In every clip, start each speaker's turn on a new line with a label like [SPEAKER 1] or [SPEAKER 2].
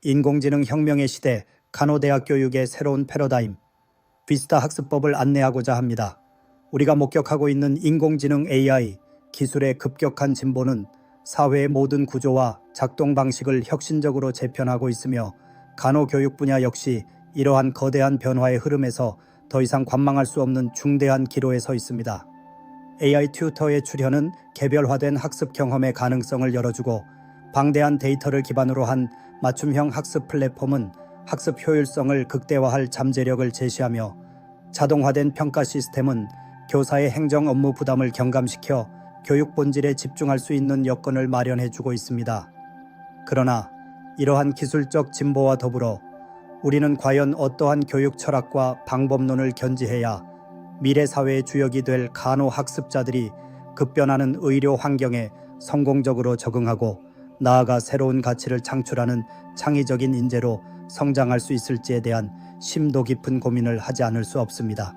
[SPEAKER 1] 인공지능 혁명의 시대, 간호대학 교육의 새로운 패러다임, 비스타 학습법을 안내하고자 합니다. 우리가 목격하고 있는 인공지능 AI 기술의 급격한 진보는 사회의 모든 구조와 작동 방식을 혁신적으로 재편하고 있으며 간호교육 분야 역시 이러한 거대한 변화의 흐름에서 더 이상 관망할 수 없는 중대한 기로에 서 있습니다. AI 튜터의 출현은 개별화된 학습 경험의 가능성을 열어주고 방대한 데이터를 기반으로 한 맞춤형 학습 플랫폼은 학습 효율성을 극대화할 잠재력을 제시하며 자동화된 평가 시스템은 교사의 행정 업무 부담을 경감시켜 교육 본질에 집중할 수 있는 여건을 마련해주고 있습니다. 그러나 이러한 기술적 진보와 더불어 우리는 과연 어떠한 교육 철학과 방법론을 견지해야 미래 사회의 주역이 될 간호 학습자들이 급변하는 의료 환경에 성공적으로 적응하고 나아가 새로운 가치를 창출하는 창의적인 인재로 성장할 수 있을지에 대한 심도 깊은 고민을 하지 않을 수 없습니다.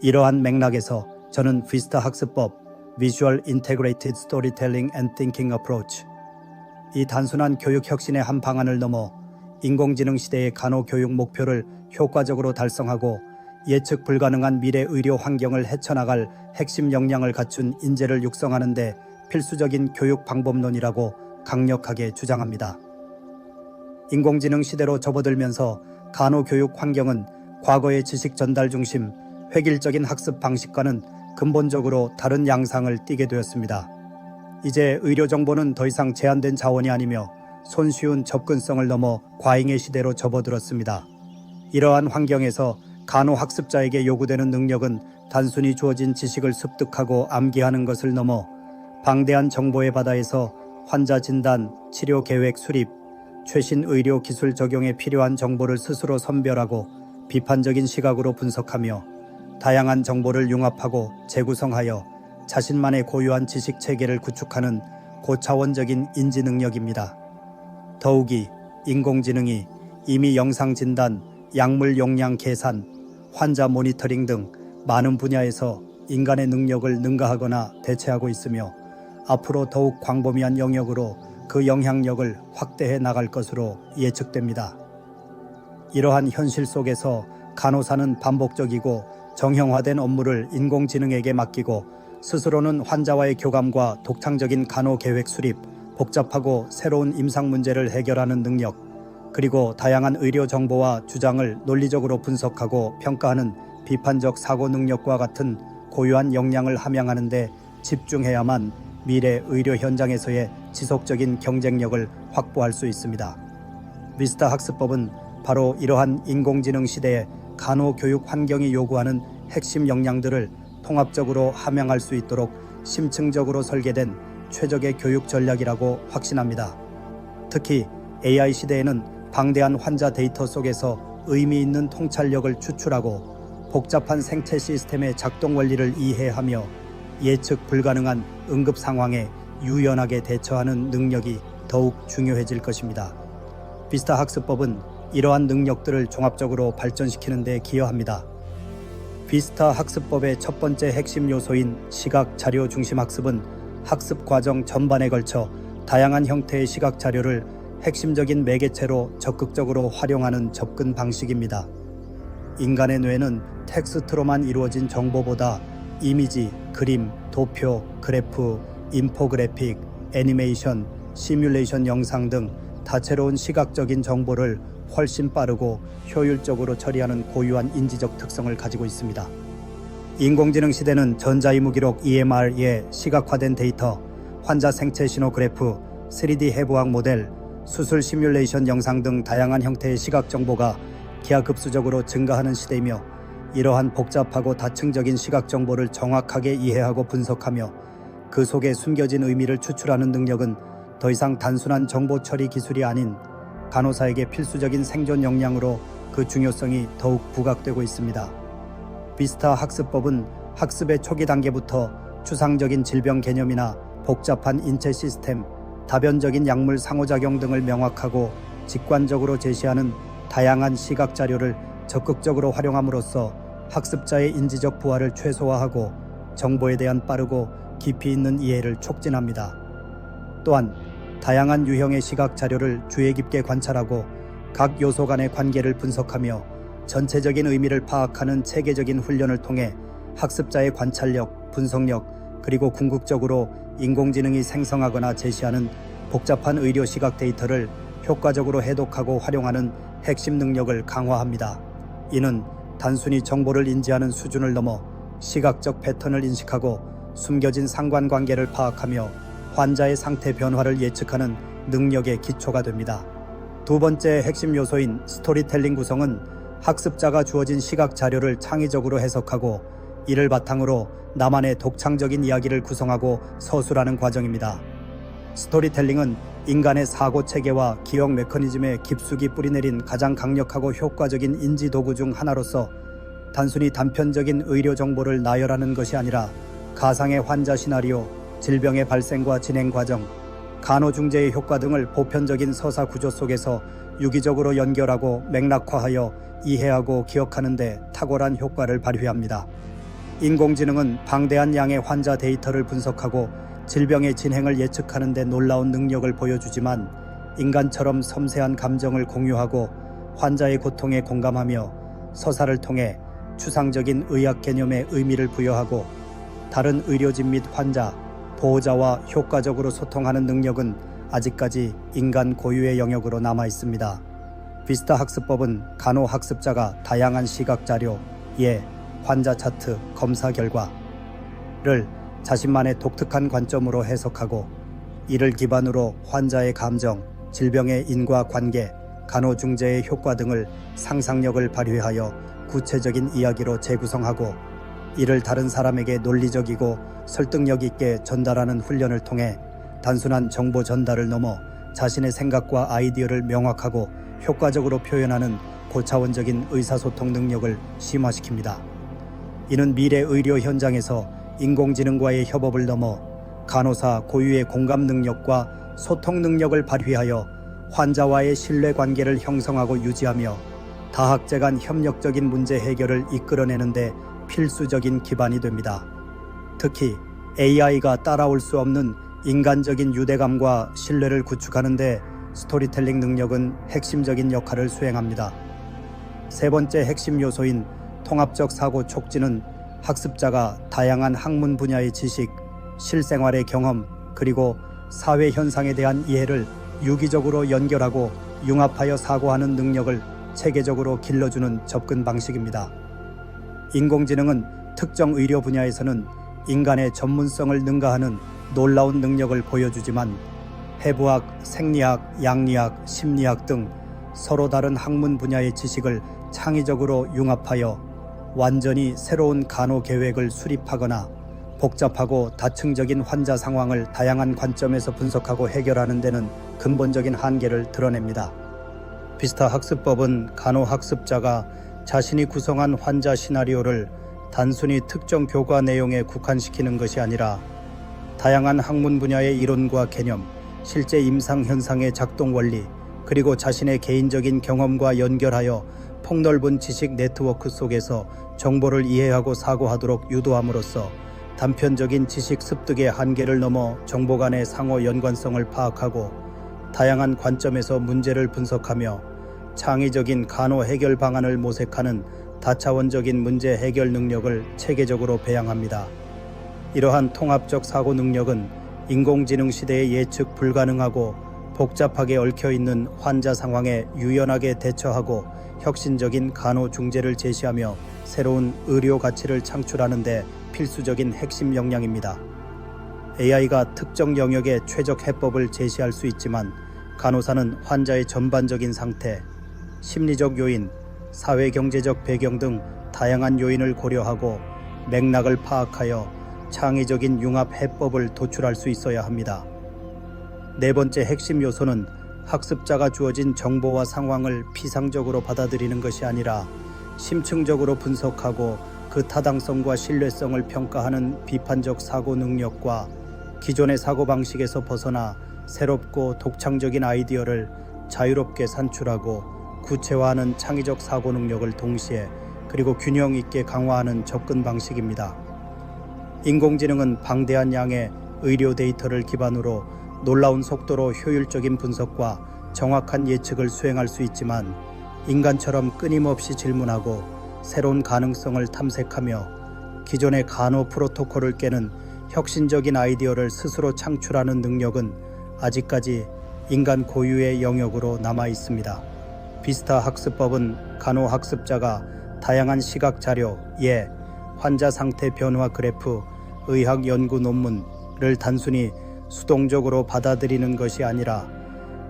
[SPEAKER 1] 이러한 맥락에서 저는 비스타 학습법, Visual Integrated Storytelling and Thinking Approach, 이 단순한 교육 혁신의 한 방안을 넘어 인공지능 시대의 간호교육 목표를 효과적으로 달성하고 예측 불가능한 미래 의료 환경을 헤쳐나갈 핵심 역량을 갖춘 인재를 육성하는 데 필수적인 교육 방법론이라고 강력하게 주장합니다. 인공지능 시대로 접어들면서 간호교육 환경은 과거의 지식 전달 중심, 획일적인 학습 방식과는 근본적으로 다른 양상을 띠게 되었습니다. 이제 의료 정보는 더 이상 제한된 자원이 아니며 손쉬운 접근성을 넘어 과잉의 시대로 접어들었습니다. 이러한 환경에서 간호 학습자에게 요구되는 능력은 단순히 주어진 지식을 습득하고 암기하는 것을 넘어 방대한 정보의 바다에서 환자 진단, 치료 계획 수립, 최신 의료 기술 적용에 필요한 정보를 스스로 선별하고 비판적인 시각으로 분석하며 다양한 정보를 융합하고 재구성하여 자신만의 고유한 지식 체계를 구축하는 고차원적인 인지 능력입니다. 더욱이 인공지능이 이미 영상 진단, 약물 용량 계산, 환자 모니터링 등 많은 분야에서 인간의 능력을 능가하거나 대체하고 있으며 앞으로 더욱 광범위한 영역으로 그 영향력을 확대해 나갈 것으로 예측됩니다. 이러한 현실 속에서 간호사는 반복적이고 정형화된 업무를 인공지능에게 맡기고 스스로는 환자와의 교감과 독창적인 간호 계획 수립, 복잡하고 새로운 임상 문제를 해결하는 능력, 그리고 다양한 의료 정보와 주장을 논리적으로 분석하고 평가하는 비판적 사고 능력과 같은 고유한 역량을 함양하는 데 집중해야만 미래 의료 현장에서의 지속적인 경쟁력을 확보할 수 있습니다. 비스타 학습법은 바로 이러한 인공지능 시대의 간호 교육 환경이 요구하는 핵심 역량들을 통합적으로 함양할 수 있도록 심층적으로 설계된 최적의 교육 전략이라고 확신합니다. 특히 AI 시대에는 방대한 환자 데이터 속에서 의미 있는 통찰력을 추출하고 복잡한 생체 시스템의 작동 원리를 이해하며 예측 불가능한 응급 상황에 유연하게 대처하는 능력이 더욱 중요해질 것입니다. 비스타 학습법은 이러한 능력들을 종합적으로 발전시키는 데 기여합니다. 비스타 학습법의 첫 번째 핵심 요소인 시각 자료 중심 학습은 학습 과정 전반에 걸쳐 다양한 형태의 시각 자료를 핵심적인 매개체로 적극적으로 활용하는 접근 방식입니다. 인간의 뇌는 텍스트로만 이루어진 정보보다 이미지, 그림, 도표, 그래프, 인포그래픽, 애니메이션, 시뮬레이션 영상 등 다채로운 시각적인 정보를 훨씬 빠르고 효율적으로 처리하는 고유한 인지적 특성을 가지고 있습니다. 인공지능 시대는 전자의무기록 EMR의 시각화된 데이터, 환자 생체 신호 그래프, 3D 해부학 모델, 수술 시뮬레이션 영상 등 다양한 형태의 시각 정보가 기하급수적으로 증가하는 시대이며 이러한 복잡하고 다층적인 시각 정보를 정확하게 이해하고 분석하며 그 속에 숨겨진 의미를 추출하는 능력은 더 이상 단순한 정보 처리 기술이 아닌 간호사에게 필수적인 생존 역량으로 그 중요성이 더욱 부각되고 있습니다. 비스타 학습법은 학습의 초기 단계부터 추상적인 질병 개념이나 복잡한 인체 시스템, 다변적인 약물 상호작용 등을 명확하고 직관적으로 제시하는 다양한 시각 자료를 적극적으로 활용함으로써 학습자의 인지적 부하를 최소화하고 정보에 대한 빠르고 깊이 있는 이해를 촉진합니다. 또한 다양한 유형의 시각 자료를 주의 깊게 관찰하고 각 요소 간의 관계를 분석하며 전체적인 의미를 파악하는 체계적인 훈련을 통해 학습자의 관찰력, 분석력, 그리고 궁극적으로 인공지능이 생성하거나 제시하는 복잡한 의료 시각 데이터를 효과적으로 해독하고 활용하는 핵심 능력을 강화합니다. 이는 단순히 정보를 인지하는 수준을 넘어 시각적 패턴을 인식하고 숨겨진 상관관계를 파악하며 환자의 상태 변화를 예측하는 능력의 기초가 됩니다. 두 번째 핵심 요소인 스토리텔링 구성은 학습자가 주어진 시각 자료를 창의적으로 해석하고 이를 바탕으로 나만의 독창적인 이야기를 구성하고 서술하는 과정입니다. 스토리텔링은 인간의 사고 체계와 기억 메커니즘에 깊숙이 뿌리내린 가장 강력하고 효과적인 인지 도구 중 하나로서 단순히 단편적인 의료 정보를 나열하는 것이 아니라 가상의 환자 시나리오, 질병의 발생과 진행 과정, 간호중재의 효과 등을 보편적인 서사 구조 속에서 유기적으로 연결하고 맥락화하여 이해하고 기억하는 데 탁월한 효과를 발휘합니다. 인공지능은 방대한 양의 환자 데이터를 분석하고 질병의 진행을 예측하는 데 놀라운 능력을 보여주지만 인간처럼 섬세한 감정을 공유하고 환자의 고통에 공감하며 서사를 통해 추상적인 의학 개념에 의미를 부여하고 다른 의료진 및 환자, 보호자와 효과적으로 소통하는 능력은 아직까지 인간 고유의 영역으로 남아 있습니다. 비스타 학습법은 간호학습자가 다양한 시각 자료, 예, 환자 차트, 검사 결과를 자신만의 독특한 관점으로 해석하고 이를 기반으로 환자의 감정, 질병의 인과관계, 간호중재의 효과 등을 상상력을 발휘하여 구체적인 이야기로 재구성하고 이를 다른 사람에게 논리적이고 설득력 있게 전달하는 훈련을 통해 단순한 정보 전달을 넘어 자신의 생각과 아이디어를 명확하고 효과적으로 표현하는 고차원적인 의사소통 능력을 심화시킵니다. 이는 미래 의료 현장에서 인공지능과의 협업을 넘어 간호사 고유의 공감 능력과 소통 능력을 발휘하여 환자와의 신뢰관계를 형성하고 유지하며 다학제 간 협력적인 문제 해결을 이끌어내는 데 필수적인 기반이 됩니다. 특히 AI가 따라올 수 없는 인간적인 유대감과 신뢰를 구축하는 데 스토리텔링 능력은 핵심적인 역할을 수행합니다. 세 번째 핵심 요소인 통합적 사고 촉진은 학습자가 다양한 학문 분야의 지식, 실생활의 경험, 그리고 사회 현상에 대한 이해를 유기적으로 연결하고 융합하여 사고하는 능력을 체계적으로 길러주는 접근 방식입니다. 인공지능은 특정 의료 분야에서는 인간의 전문성을 능가하는 놀라운 능력을 보여주지만 해부학, 생리학, 양리학, 심리학 등 서로 다른 학문 분야의 지식을 창의적으로 융합하여 완전히 새로운 간호 계획을 수립하거나 복잡하고 다층적인 환자 상황을 다양한 관점에서 분석하고 해결하는 데는 근본적인 한계를 드러냅니다. 비스타 학습법은 간호학습자가 자신이 구성한 환자 시나리오를 단순히 특정 교과 내용에 국한시키는 것이 아니라 다양한 학문 분야의 이론과 개념, 실제 임상 현상의 작동 원리, 그리고 자신의 개인적인 경험과 연결하여 폭넓은 지식 네트워크 속에서 정보를 이해하고 사고하도록 유도함으로써 단편적인 지식 습득의 한계를 넘어 정보 간의 상호 연관성을 파악하고 다양한 관점에서 문제를 분석하며 창의적인 간호 해결 방안을 모색하는 다차원적인 문제 해결 능력을 체계적으로 배양합니다. 이러한 통합적 사고 능력은 인공지능 시대의 예측 불가능하고 복잡하게 얽혀있는 환자 상황에 유연하게 대처하고 혁신적인 간호 중재를 제시하며 새로운 의료 가치를 창출하는 데 필수적인 핵심 역량입니다. AI가 특정 영역의 최적 해법을 제시할 수 있지만 간호사는 환자의 전반적인 상태, 심리적 요인, 사회경제적 배경 등 다양한 요인을 고려하고 맥락을 파악하여 창의적인 융합 해법을 도출할 수 있어야 합니다. 네 번째 핵심 요소는 학습자가 주어진 정보와 상황을 피상적으로 받아들이는 것이 아니라 심층적으로 분석하고 그 타당성과 신뢰성을 평가하는 비판적 사고 능력과 기존의 사고방식에서 벗어나 새롭고 독창적인 아이디어를 자유롭게 산출하고 구체화하는 창의적 사고 능력을 동시에 그리고 균형 있게 강화하는 접근 방식입니다. 인공지능은 방대한 양의 의료 데이터를 기반으로 놀라운 속도로 효율적인 분석과 정확한 예측을 수행할 수 있지만 인간처럼 끊임없이 질문하고 새로운 가능성을 탐색하며 기존의 간호 프로토콜을 깨는 혁신적인 아이디어를 스스로 창출하는 능력은 아직까지 인간 고유의 영역으로 남아 있습니다. 비스타 학습법은 간호 학습자가 다양한 시각 자료, 예, 환자 상태 변화 그래프, 의학 연구 논문을 단순히 수동적으로 받아들이는 것이 아니라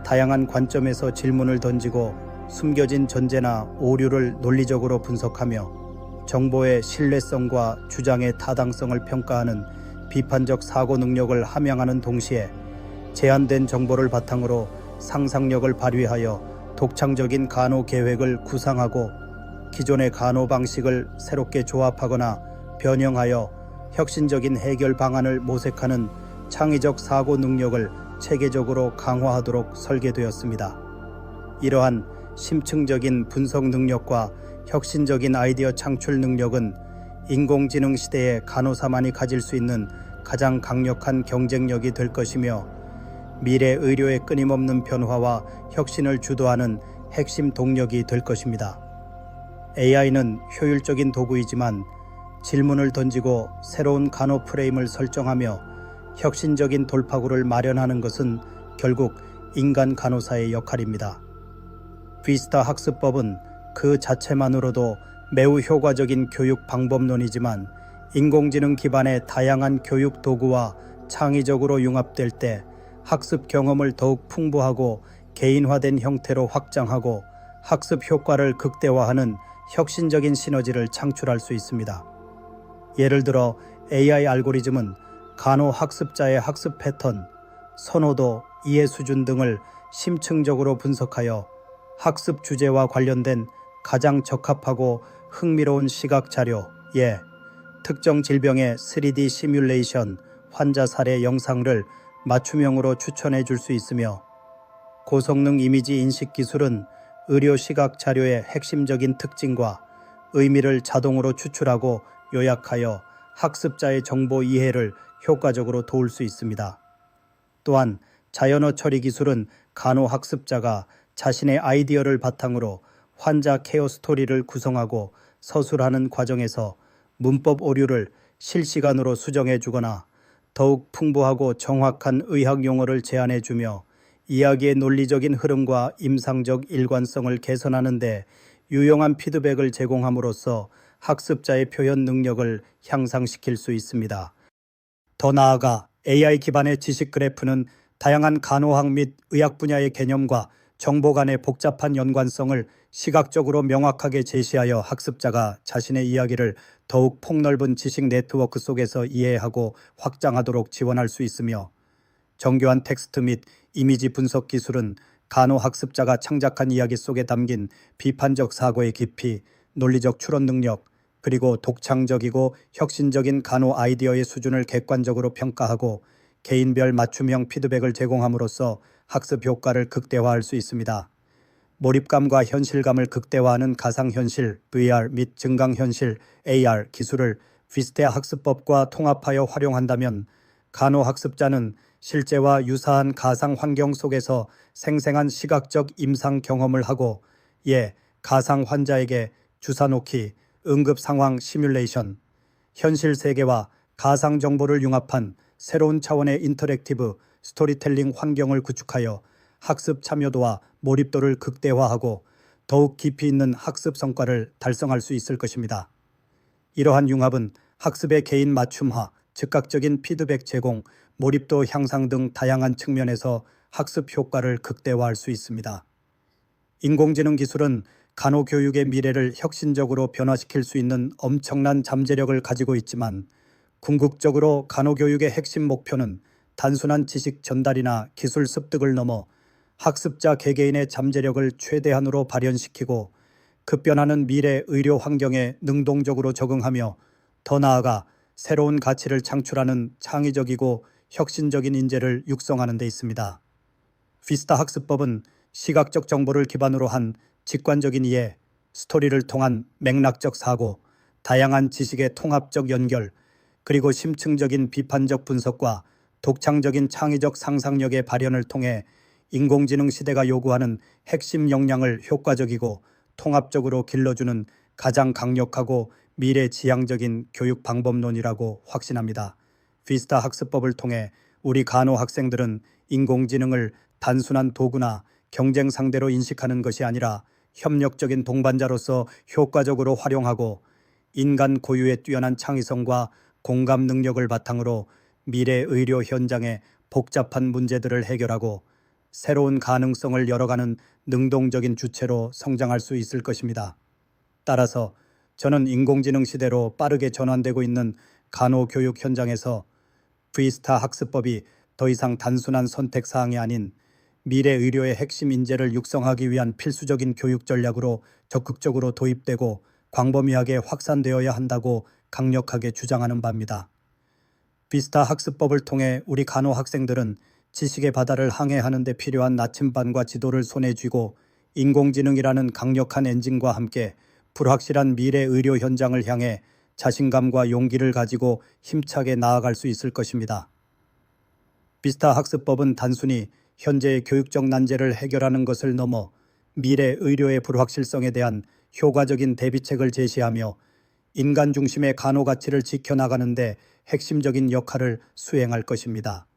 [SPEAKER 1] 다양한 관점에서 질문을 던지고 숨겨진 전제나 오류를 논리적으로 분석하며 정보의 신뢰성과 주장의 타당성을 평가하는 비판적 사고 능력을 함양하는 동시에 제한된 정보를 바탕으로 상상력을 발휘하여 독창적인 간호 계획을 구상하고 기존의 간호 방식을 새롭게 조합하거나 변형하여 혁신적인 해결 방안을 모색하는 창의적 사고 능력을 체계적으로 강화하도록 설계되었습니다. 이러한 심층적인 분석 능력과 혁신적인 아이디어 창출 능력은 인공지능 시대의 간호사만이 가질 수 있는 가장 강력한 경쟁력이 될 것이며 미래 의료의 끊임없는 변화와 혁신을 주도하는 핵심 동력이 될 것입니다. AI는 효율적인 도구이지만 질문을 던지고 새로운 간호 프레임을 설정하며 혁신적인 돌파구를 마련하는 것은 결국 인간 간호사의 역할입니다. 비스타 학습법은 그 자체만으로도 매우 효과적인 교육 방법론이지만 인공지능 기반의 다양한 교육 도구와 창의적으로 융합될 때 학습 경험을 더욱 풍부하고 개인화된 형태로 확장하고 학습 효과를 극대화하는 혁신적인 시너지를 창출할 수 있습니다. 예를 들어 AI 알고리즘은 간호 학습자의 학습 패턴, 선호도, 이해 수준 등을 심층적으로 분석하여 학습 주제와 관련된 가장 적합하고 흥미로운 시각 자료, 예, 특정 질병의 3D 시뮬레이션, 환자 사례 영상을 맞춤형으로 추천해 줄 수 있으며 고성능 이미지 인식 기술은 의료 시각 자료의 핵심적인 특징과 의미를 자동으로 추출하고 요약하여 학습자의 정보 이해를 효과적으로 도울 수 있습니다. 또한 자연어 처리 기술은 간호 학습자가 자신의 아이디어를 바탕으로 환자 케어 스토리를 구성하고 서술하는 과정에서 문법 오류를 실시간으로 수정해 주거나 더욱 풍부하고 정확한 의학 용어를 제안해 주며 이야기의 논리적인 흐름과 임상적 일관성을 개선하는 데 유용한 피드백을 제공함으로써 학습자의 표현 능력을 향상시킬 수 있습니다. 더 나아가 AI 기반의 지식 그래프는 다양한 간호학 및 의학 분야의 개념과 정보 간의 복잡한 연관성을 시각적으로 명확하게 제시하여 학습자가 자신의 이야기를 더욱 폭넓은 지식 네트워크 속에서 이해하고 확장하도록 지원할 수 있으며 정교한 텍스트 및 이미지 분석 기술은 간호 학습자가 창작한 이야기 속에 담긴 비판적 사고의 깊이, 논리적 추론 능력, 그리고 독창적이고 혁신적인 간호 아이디어의 수준을 객관적으로 평가하고 개인별 맞춤형 피드백을 제공함으로써 학습 효과를 극대화할 수 있습니다. 몰입감과 현실감을 극대화하는 가상현실 VR 및 증강현실 AR 기술을 비스타 학습법과 통합하여 활용한다면 간호 학습자는 실제와 유사한 가상 환경 속에서 생생한 시각적 임상 경험을 하고 가상 환자에게 주사 놓기, 응급 상황 시뮬레이션, 현실 세계와 가상 정보를 융합한 새로운 차원의 인터랙티브 스토리텔링 환경을 구축하여 학습 참여도와 몰입도를 극대화하고 더욱 깊이 있는 학습 성과를 달성할 수 있을 것입니다. 이러한 융합은 학습의 개인 맞춤화, 즉각적인 피드백 제공, 몰입도 향상 등 다양한 측면에서 학습 효과를 극대화할 수 있습니다. 인공지능 기술은 간호교육의 미래를 혁신적으로 변화시킬 수 있는 엄청난 잠재력을 가지고 있지만 궁극적으로 간호교육의 핵심 목표는 단순한 지식 전달이나 기술 습득을 넘어 학습자 개개인의 잠재력을 최대한으로 발현시키고 급변하는 미래 의료 환경에 능동적으로 적응하며 더 나아가 새로운 가치를 창출하는 창의적이고 혁신적인 인재를 육성하는 데 있습니다. 비스타 학습법은 시각적 정보를 기반으로 한 직관적인 이해, 스토리를 통한 맥락적 사고, 다양한 지식의 통합적 연결, 그리고 심층적인 비판적 분석과 독창적인 창의적 상상력의 발현을 통해 인공지능 시대가 요구하는 핵심 역량을 효과적이고 통합적으로 길러주는 가장 강력하고 미래지향적인 교육 방법론이라고 확신합니다. 비스타 학습법을 통해 우리 간호 학생들은 인공지능을 단순한 도구나 경쟁 상대로 인식하는 것이 아니라 협력적인 동반자로서 효과적으로 활용하고 인간 고유의 뛰어난 창의성과 공감 능력을 바탕으로 미래 의료 현장의 복잡한 문제들을 해결하고 새로운 가능성을 열어가는 능동적인 주체로 성장할 수 있을 것입니다. 따라서 저는 인공지능 시대로 빠르게 전환되고 있는 간호교육 현장에서 비스타 학습법이 더 이상 단순한 선택사항이 아닌 미래 의료의 핵심 인재를 육성하기 위한 필수적인 교육 전략으로 적극적으로 도입되고 광범위하게 확산되어야 한다고 강력하게 주장하는 바입니다. 비스타 학습법을 통해 우리 간호 학생들은 지식의 바다를 항해하는 데 필요한 나침반과 지도를 손에 쥐고 인공지능이라는 강력한 엔진과 함께 불확실한 미래 의료 현장을 향해 자신감과 용기를 가지고 힘차게 나아갈 수 있을 것입니다. 비스타 학습법은 단순히 현재의 교육적 난제를 해결하는 것을 넘어 미래 의료의 불확실성에 대한 효과적인 대비책을 제시하며 인간 중심의 간호 가치를 지켜나가는 데 핵심적인 역할을 수행할 것입니다.